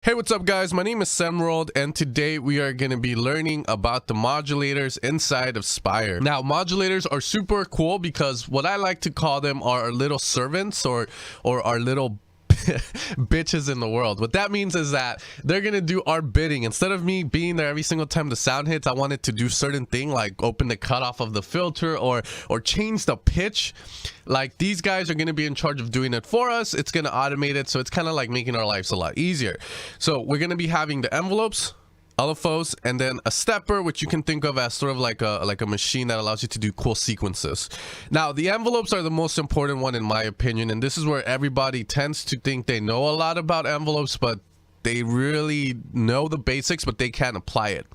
Hey, what's up guys? My name is Semworld and today we are going to be learning about the modulators inside of Spire. Now, modulators are super cool because what I like to call them are our little servants or our little bitches in the world. What that means is that they're gonna do our bidding. Instead of me being there every single time the sound hits, I want it to do certain thing like open the cutoff of the filter or change the pitch. Like, these guys are going to be in charge of doing it for us. It's going to automate it, so it's kind of like making our lives a lot easier. So we're going to be having the envelopes, LFOs, and then a stepper, which you can think of as sort of like a machine that allows you to do cool sequences. Now, the envelopes are the most important one in my opinion, and this is where everybody tends to think they know a lot about envelopes, but they really know the basics, but they can't apply it.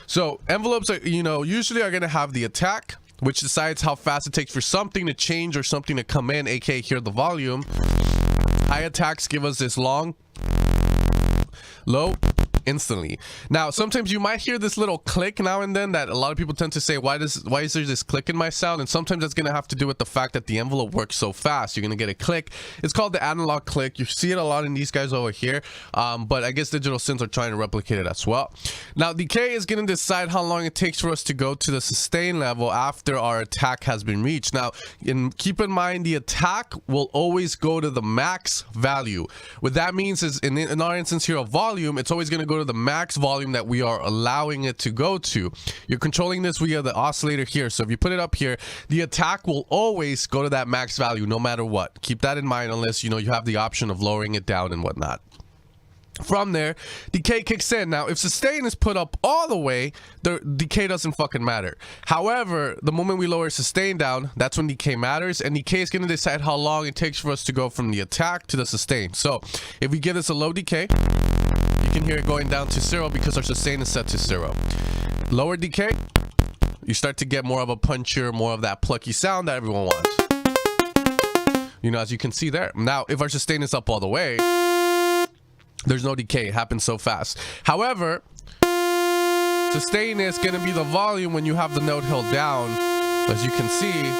So envelopes are, usually are going to have the attack, which decides how fast it takes for something to change or something to come in, aka here the volume. High attacks give us this long, low, instantly. Now, sometimes you might hear this little click now and then that a lot of people tend to say, why is there this click in my sound? And sometimes that's going to have to do with the fact that the envelope works so fast. You're going to get a click. It's called the analog click. You see it a lot in these guys over here, but I guess digital synths are trying to replicate it as well. Now, decay is going to decide how long it takes for us to go to the sustain level after our attack has been reached. Now, keep in mind, the attack will always go to the max value. What that means is, in our instance here of volume, it's always going to go to the max volume that we are allowing it to go to. You're controlling this via the oscillator here. So if you put it up here, the attack will always go to that max value no matter what. Keep that in mind, unless you have the option of lowering it down and whatnot. From there, decay kicks in. Now, if sustain is put up all the way, the decay doesn't fucking matter. However, the moment we lower sustain down, that's when decay matters, and decay is going to decide how long it takes for us to go from the attack to the sustain. So if we give this a low decay, you can hear it going down to 0 because our sustain is set to 0. Lower decay, you start to get more of a punchier, more of that plucky sound that everyone wants. As you can see there. Now, if our sustain is up all the way, there's no decay. It happens so fast. However, sustain is going to be the volume when you have the note held down. As you can see,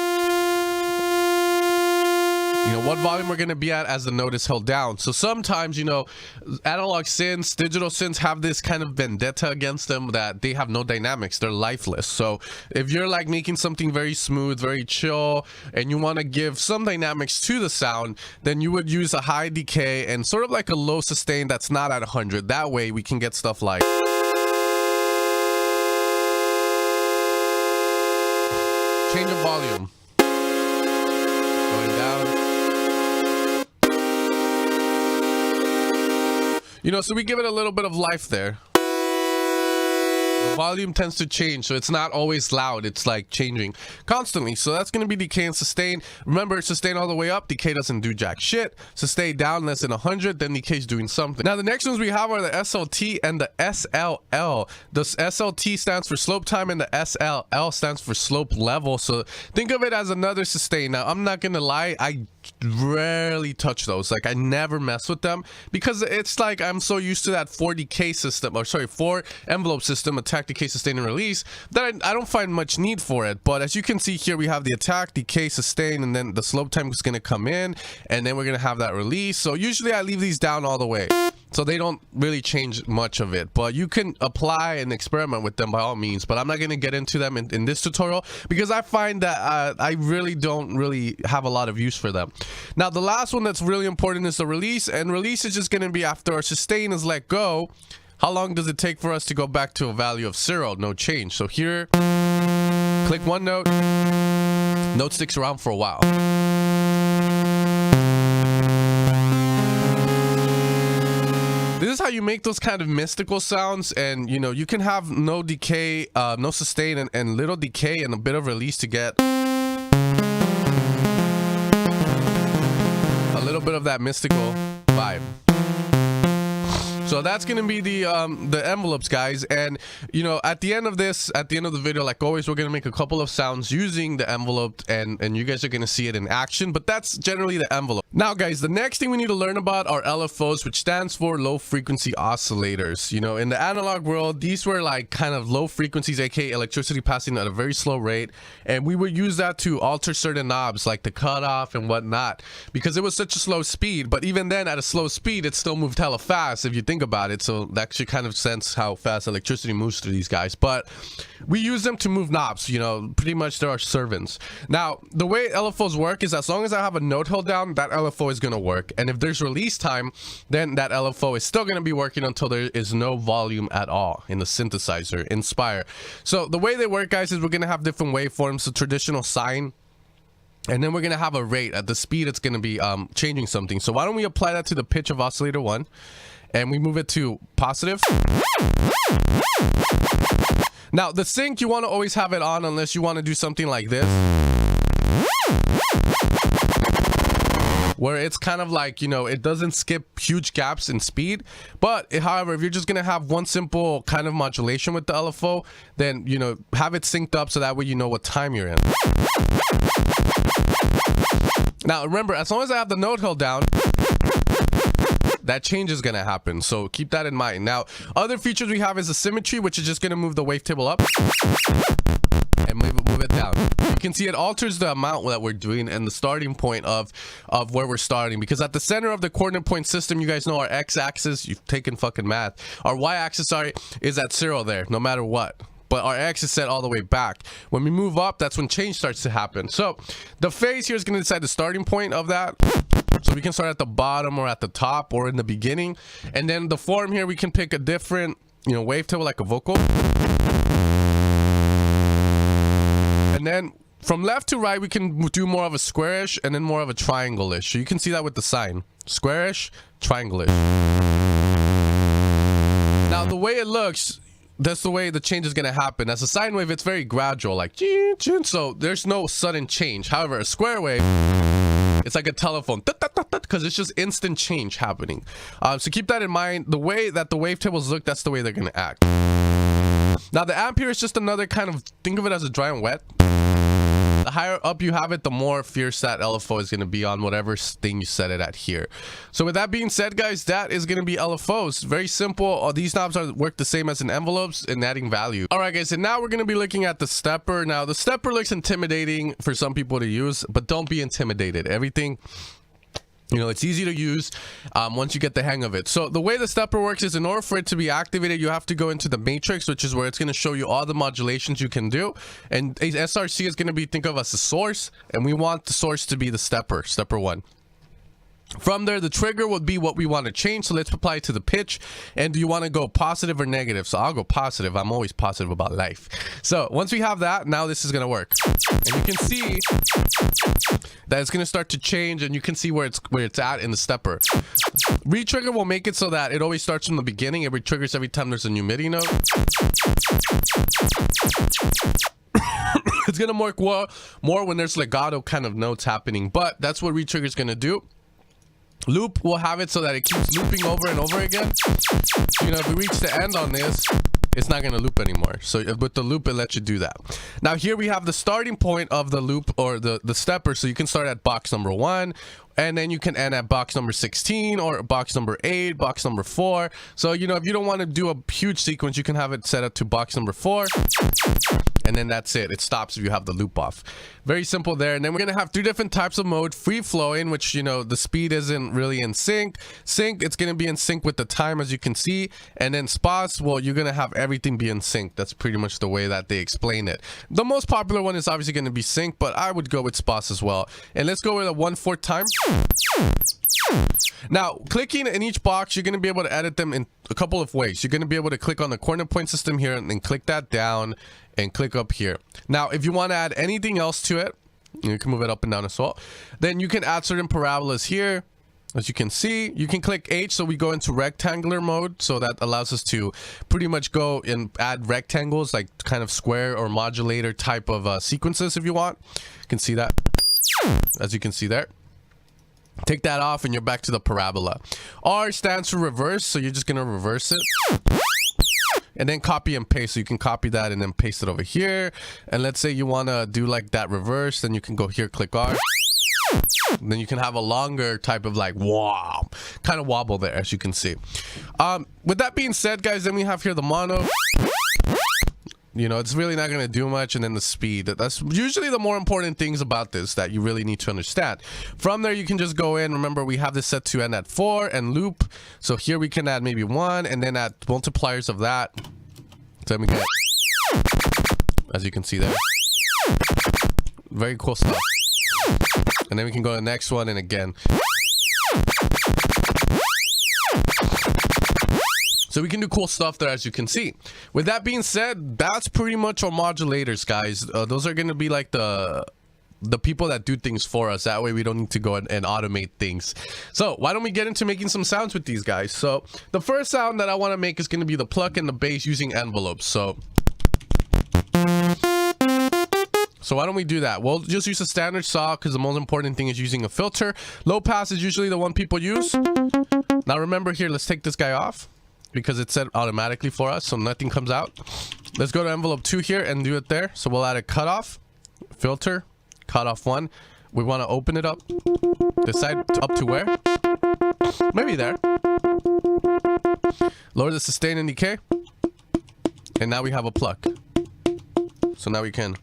what volume we're going to be at as the note is held down. So sometimes, analog synths, digital synths have this kind of vendetta against them that they have no dynamics. They're lifeless. So if you're like making something very smooth, very chill, and you want to give some dynamics to the sound, then you would use a high decay and sort of like a low sustain that's not at 100. That way we can get stuff like change of volume. Going down. So we give it a little bit of life there. The volume tends to change, so it's not always loud. It's like changing constantly. So that's going to be decay and sustain. Remember, sustain all the way up, decay doesn't do jack shit. Sustain down less than 100, then decay is doing something. Now, the next ones we have are the SLT and the SLL. The SLT stands for slope time and the SLL stands for slope level. So think of it as another sustain. Now, I'm not going to lie, I rarely touch those. Like, I never mess with them because it's like I'm so used to that 4 decay system, or sorry, 4 envelope system, attack, decay, sustain, and release, that I don't find much need for it. But as you can see here, we have the attack, decay, sustain, and then the slope time is going to come in, and then we're going to have that release. So usually I leave these down all the way, so they don't really change much of it, but you can apply and experiment with them by all means. But I'm not going to get into them in this tutorial because I find that I really don't have a lot of use for them. Now, the last one that's really important is the release, and release is just going to be after our sustain is let go. How long does it take for us to go back to a value of 0? No change. So here, click one note, note sticks around for a while. This is how you make those kind of mystical sounds, and you can have no decay, no sustain, and little decay and a bit of release to get a little bit of that mystical vibe. So that's going to be the envelopes, guys. And at the end of the video, like always, we're going to make a couple of sounds using the envelope, and you guys are going to see it in action. But that's generally the envelope. Now, guys, the next thing we need to learn about are LFOs, which stands for low frequency oscillators. In the analog world, these were like kind of low frequencies, aka electricity passing at a very slow rate, and we would use that to alter certain knobs like the cutoff and whatnot because it was such a slow speed. But even then, at a slow speed, it still moved hella fast. If you think think about it. So that should kind of sense how fast electricity moves through these guys. But we use them to move knobs, you know, pretty much they're our servants. Now, the way LFOs work is as long as I have a node held down, that LFO is going to work. And if there's release time, then that LFO is still going to be working until there is no volume at all in the synthesizer in Spire. So the way they work, guys, is we're going to have different waveforms, the traditional sine, and then we're going to have a rate. At the speed, it's going to be changing something. So why don't we apply that to the pitch of oscillator 1, and we move it to positive. Now, the sync, you want to always have it on unless you want to do something like this, where it's kind of like, you know, it doesn't skip huge gaps in speed. But however, if you're just going to have one simple kind of modulation with the LFO, then, you know, have it synced up so that way you know what time you're in. Now, remember, as long as I have the node held down, that change is going to happen. So keep that in mind. Now, other features we have is the symmetry, which is just going to move the wavetable up and move it down. You can see it alters the amount that we're doing and the starting point of where we're starting, because at the center of the coordinate point system, you guys know our x-axis, you've taken fucking math, our y-axis, sorry, is at 0 there, no matter what. But our x is set all the way back. When we move up, that's when change starts to happen. So the phase here is going to decide the starting point of that. So we can start at the bottom or at the top or in the beginning. And then the form here, we can pick a different, you know, wavetable like a vocal. And then from left to right, we can do more of a squarish and then more of a triangle-ish. So you can see that with the sign. Squarish, triangle-ish. Now, the way it looks, that's the way the change is going to happen. As a sine wave, it's very gradual, like, so there's no sudden change. However, a square wave, it's like a telephone, because it's just instant change happening. So keep that in mind. The way that the wavetables look, that's the way they're going to act. Now, the ampere is just another kind of, think of it as a dry and wet. The higher up you have it, the more fierce that LFO is going to be on whatever thing you set it at here. So with that being said, guys, that is going to be LFOs. Very simple. These knobs work the same as in envelopes in adding value. All right, guys, and now we're going to be looking at the stepper. Now, the stepper looks intimidating for some people to use, but don't be intimidated. Everything, you know, it's easy to use once you get the hang of it. So the way the stepper works is, in order for it to be activated, you have to go into the matrix, which is where it's going to show you all the modulations you can do. And SRC is going to be, think of as a source, and we want the source to be the stepper 1. From there, the trigger would be what we want to change. So let's apply it to the pitch. And do you want to go positive or negative? So I'll go positive. I'm always positive about life. So once we have that, now this is going to work. And you can see that it's going to start to change, and you can see where it's at in the stepper. Retrigger will make it so that it always starts from the beginning. It retriggers every time there's a new MIDI note. It's going to work more when there's legato kind of notes happening, but that's what retrigger is going to do. Loop will have it so that it keeps looping over and over again. You know, if we reach the end on this, it's not going to loop anymore. So with the loop, it lets you do that. Now here we have the starting point of the loop, or the stepper. So you can start at box number 1, and then you can end at box number 16 or box number 8, box number 4. So, you know, if you don't want to do a huge sequence, you can have it set up to box number 4. And then that's it. It stops if you have the loop off. Very simple there. And then we're going to have 3 different types of mode. Free flowing, which, you know, the speed isn't really in sync. Sync, it's going to be in sync with the time, as you can see. And then spots, well, you're going to have everything be in sync. That's pretty much the way that they explain it. The most popular one is obviously going to be sync, but I would go with spots as well. And let's go with a 1/4 time. Now, clicking in each box, you're going to be able to edit them in a couple of ways. You're going to be able to click on the coordinate point system here and then click that down and click up here. Now, if you want to add anything else to it, you can move it up and down as well. Then you can add certain parabolas here. As you can see, you can click H, so we go into rectangular mode. So that allows us to pretty much go and add rectangles, like kind of square or modulator type of sequences if you want. You can see that, as you can see there. Take that off and you're back to the parabola. R stands for reverse, so you're just going to reverse it. And then copy and paste, so you can copy that and then paste it over here. And let's say you want to do like that reverse, then you can go here, click R. And then you can have a longer type of like wow, kind of wobble there, as you can see. With that being said, guys, then we have here the mono. You know, it's really not going to do much. And then the speed, that's usually the more important things about this that you really need to understand. From there, you can just go in. Remember, we have this set to end at 4 and loop. So here we can add maybe 1 and then add multipliers of that. So then we get, as you can see there, very cool stuff. And then we can go to the next one, and again. So we can do cool stuff there, as you can see. With that being said, that's pretty much our modulators, guys. Those are going to be like the people that do things for us. That way we don't need to go and automate things. So why don't we get into making some sounds with these guys? So the first sound that I want to make is going to be the pluck and the bass using envelopes. So why don't we do that? We'll just use a standard saw because the most important thing is using a filter. Low pass is usually the one people use. Now remember here, let's take this guy off because it's set automatically for us, so nothing comes out. Let's go to envelope 2 here and do it there. So we'll add a cutoff, filter, cutoff 1. We want to open it up. Decide up to where? Maybe there. Lower the sustain and decay. And now we have a pluck. So now we can...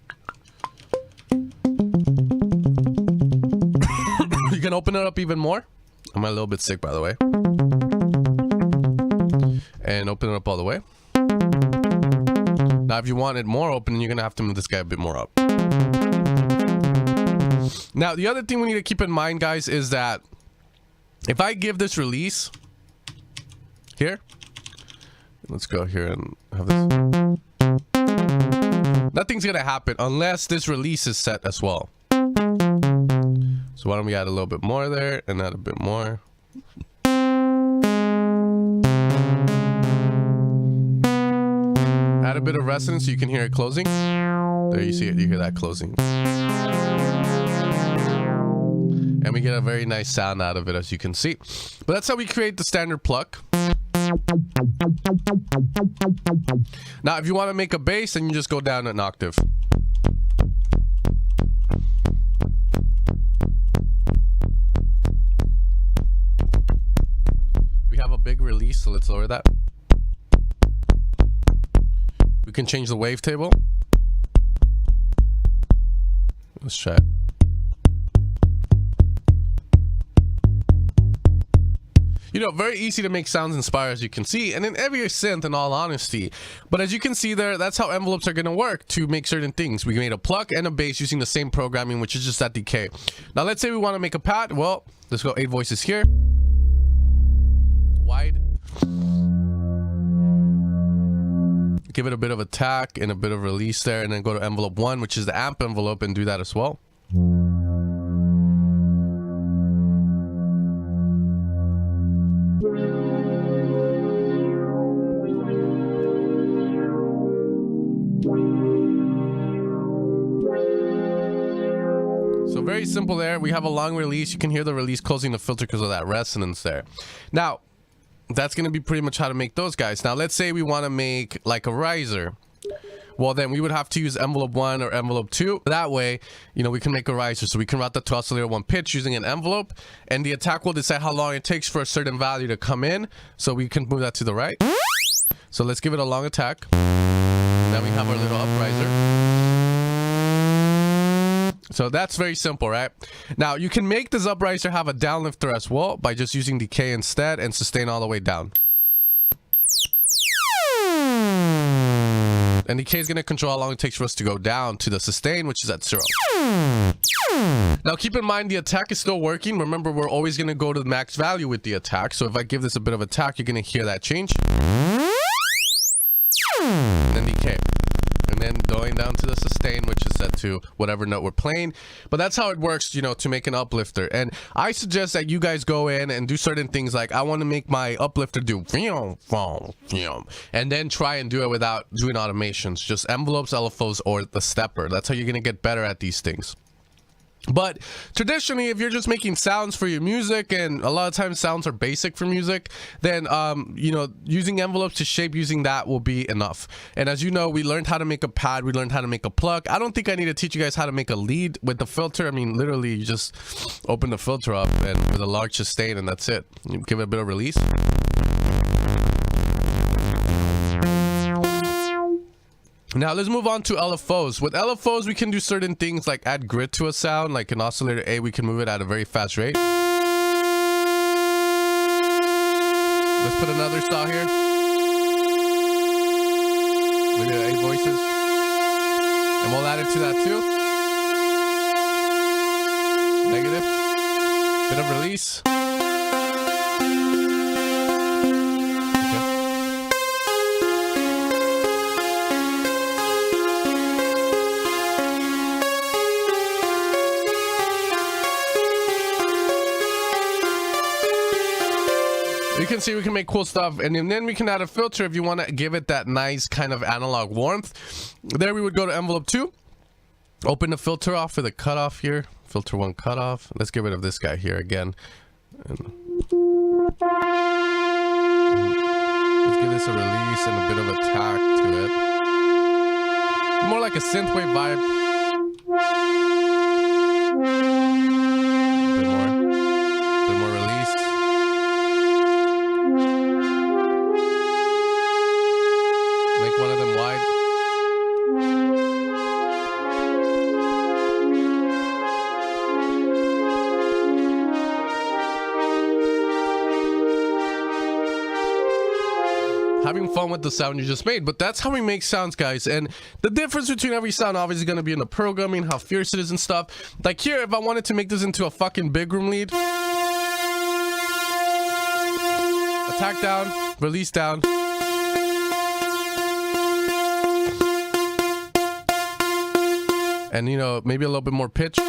You can open it up even more. I'm a little bit sick, by the way. And open it up all the way. Now, if you want it more open, you're going to have to move this guy a bit more up. Now, the other thing we need to keep in mind, guys, is that if I give this release here, let's go here and have this. Nothing's going to happen unless this release is set as well. So why don't we add a little bit more there and add a bit more. Add a bit of resonance so you can hear it closing. There you see it, you hear that closing. And we get a very nice sound out of it, as you can see. But that's how we create the standard pluck. Now, if you want to make a bass, then you just go down an octave. We have a big release, so let's lower that. We can change the wavetable. Let's try it. You know, very easy to make sounds in Spire, as you can see, and in every synth, in all honesty. But as you can see there, that's how envelopes are going to work to make certain things. We made a pluck and a bass using the same programming, which is just that decay. Now, let's say we want to make a pad. Well, let's go 8 voices here. Wide. Give it a bit of attack and a bit of release there, and then go to envelope 1, which is the amp envelope, and do that as well. So very simple there. We have a long release. You can hear the release closing the filter because of that resonance there. Now, that's going to be pretty much how to make those guys. Now, let's say we want to make like a riser. Well, then we would have to use envelope 1 or envelope 2. That way, you know, we can make a riser. So we can route that to oscillator 1 pitch using an envelope. And the attack will decide how long it takes for a certain value to come in. So we can move that to the right. So let's give it a long attack. Now we have our little upriser. So that's very simple, right? Now, you can make this upriser have a downlifter as well by just using decay instead and sustain all the way down. And decay is going to control how long it takes for us to go down to the sustain, which is at 0. Now, keep in mind, the attack is still working. Remember, we're always going to go to the max value with the attack. So if I give this a bit of attack, you're going to hear that change. And then decay. And then going down to the sustain, which is set to whatever note we're playing. But that's how it works, you know, to make an uplifter. And I suggest that you guys go in and do certain things like I want to make my uplifter do and then try and do it without doing automations. Just envelopes, LFOs, or the stepper. That's how you're going to get better at these things. But traditionally, if you're just making sounds for your music, and a lot of times sounds are basic for music, then you know, using envelopes to shape using that will be enough. And as you know, we learned how to make a pad, we learned how to make a pluck. I don't think I need to teach you guys how to make a lead with the filter. I mean, literally, you just open the filter up and with a large sustain, and that's it. You give it a bit of release. Now let's move on to LFOs. With LFOs, we can do certain things like add grit to a sound. Like an oscillator A, we can move it at a very fast rate. Let's put another saw here. Maybe 8 voices. And we'll add it to that too. Negative. Bit of release. You can see we can make cool stuff, and then we can add a filter if you want to give it that nice kind of analog warmth. There we would go to envelope 2, open the filter off for the cutoff here, filter 1 cutoff. Let's get rid of this guy here again. Let's give this a release and a bit of attack to it. More like a synthwave vibe. A bit more release. Make one of them wide. Having fun with the sound you just made, but that's how we make sounds, guys. And the difference between every sound obviously going to be in the programming, how fierce it is and stuff. Like here, if I wanted to make this into a fucking big room lead, attack down, release down. And, you know, maybe a little bit more pitch. You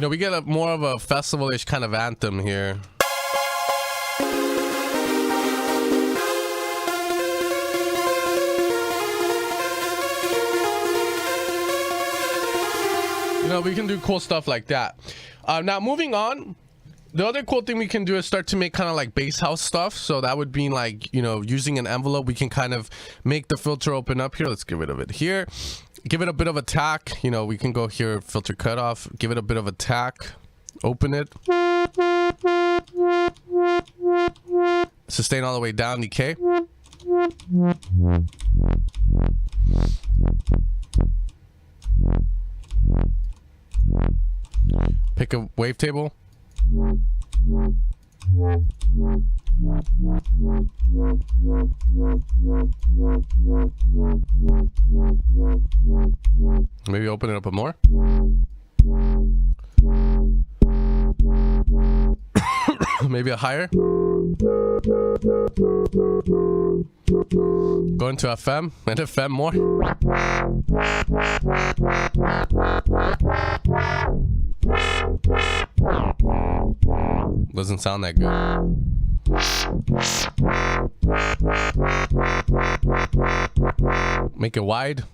know, we get a more of a festival-ish kind of anthem here. You know, we can do cool stuff like that. Now, moving on. The other cool thing we can do is start to make kind of like bass house stuff. So that would be like, you know, using an envelope, we can kind of make the filter open up here. Let's get rid of it here. Give it a bit of attack. You know, we can go here, filter cutoff, give it a bit of attack, open it. Sustain all the way down, decay. Pick a wavetable. Maybe open it up a more. Maybe a higher. Go into FM and FM more. Doesn't sound that good. Make it wide.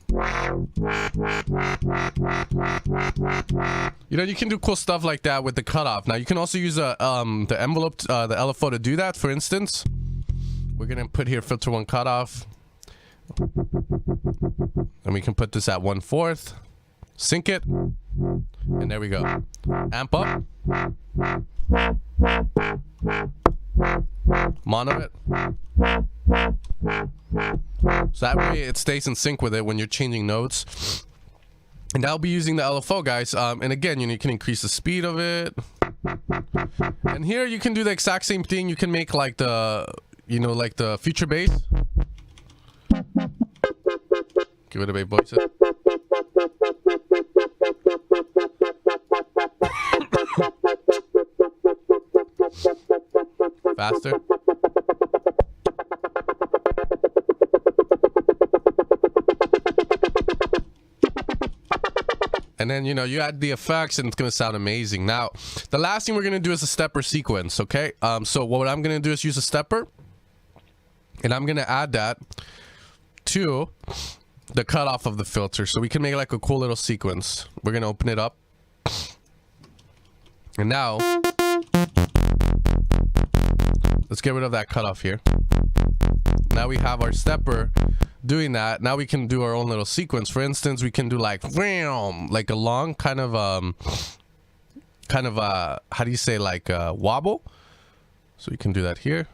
You know, you can do cool stuff like that with the cutoff. Now you can also use the envelope, the LFO to do that. For instance, we're gonna put here filter 1 cutoff, and we can put this at 1/4. Sync it, and there we go. Amp up. Mono it. So that way it stays in sync with it when you're changing notes. And I'll be using the LFO, guys. And again, you know, you can increase the speed of it. And here you can do the exact same thing. You can make like the, you know, like the future bass. Give it a bit voice. Faster. And then, you know, you add the effects and it's going to sound amazing. Now, the last thing we're going to do is a stepper sequence, okay? So what I'm going to do is use a stepper. And I'm going to add that to the cutoff of the filter. So we can make like a cool little sequence. We're going to open it up. And now, let's get rid of that cutoff here. Now we have our stepper doing that. Now we can do our own little sequence. For instance, we can do like a long kind of how do you say, like wobble. So we can do that here.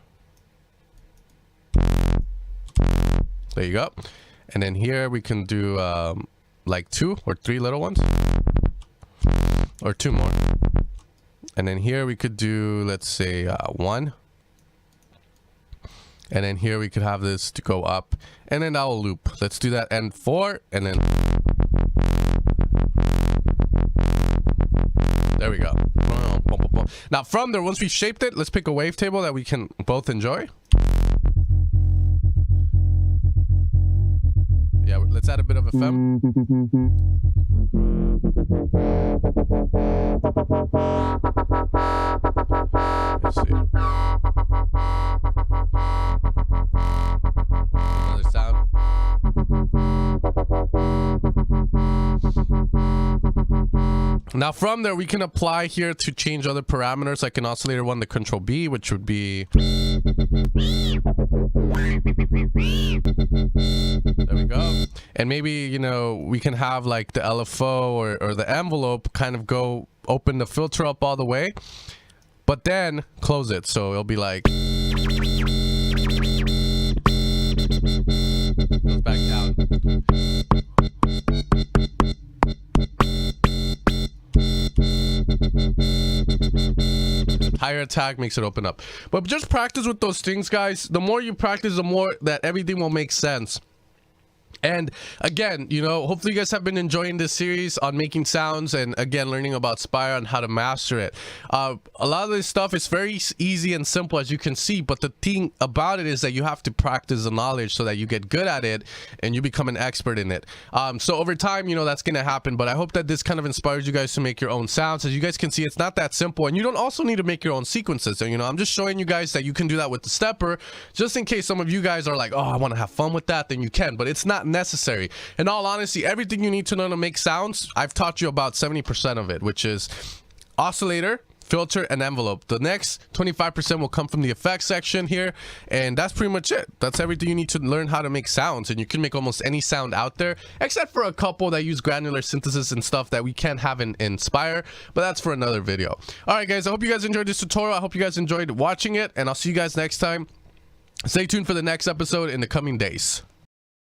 There you go. And then here we can do like 2 or 3 little ones, or 2 more. And then here we could do, let's say 1. And then here we could have this to go up, and then that will loop. Let's do that. And 4, and then there we go. Now from there, once we shaped it, let's pick a wavetable that we can both enjoy. Yeah, let's add a bit of FM. Let's see. Another sound. Now from there, we can apply here to change other parameters, like an oscillator 1 to control B, which would be, there we go. And maybe, you know, we can have like the LFO or the envelope kind of go open the filter up all the way, but then close it. So it'll be like, goes back down. Higher attack makes it open up. But just practice with those things, guys. The more you practice, the more that everything will make sense. And again, you know, hopefully you guys have been enjoying this series on making sounds, and again, learning about Spire and how to master it. A lot of this stuff is very easy and simple, as you can see, but the thing about it is that you have to practice the knowledge so that you get good at it and you become an expert in it. So over time, you know, that's gonna happen. But I hope that this kind of inspires you guys to make your own sounds. As you guys can see, it's not that simple, and you don't also need to make your own sequences. So, you know, I'm just showing you guys that you can do that with the stepper, just in case some of you guys are like, oh, I want to have fun with that. Then you can, but it's not necessary. In all honesty, everything you need to know to make sounds, I've taught you about 70% of it, which is oscillator, filter, and envelope. The next 25% will come from the effects section here, and that's pretty much it. That's everything you need to learn how to make sounds, and you can make almost any sound out there, except for a couple that use granular synthesis and stuff that we can't have in Spire, but that's for another video. All right, guys, I hope you guys enjoyed this tutorial. I hope you guys enjoyed watching it, and I'll see you guys next time. Stay tuned for the next episode in the coming days.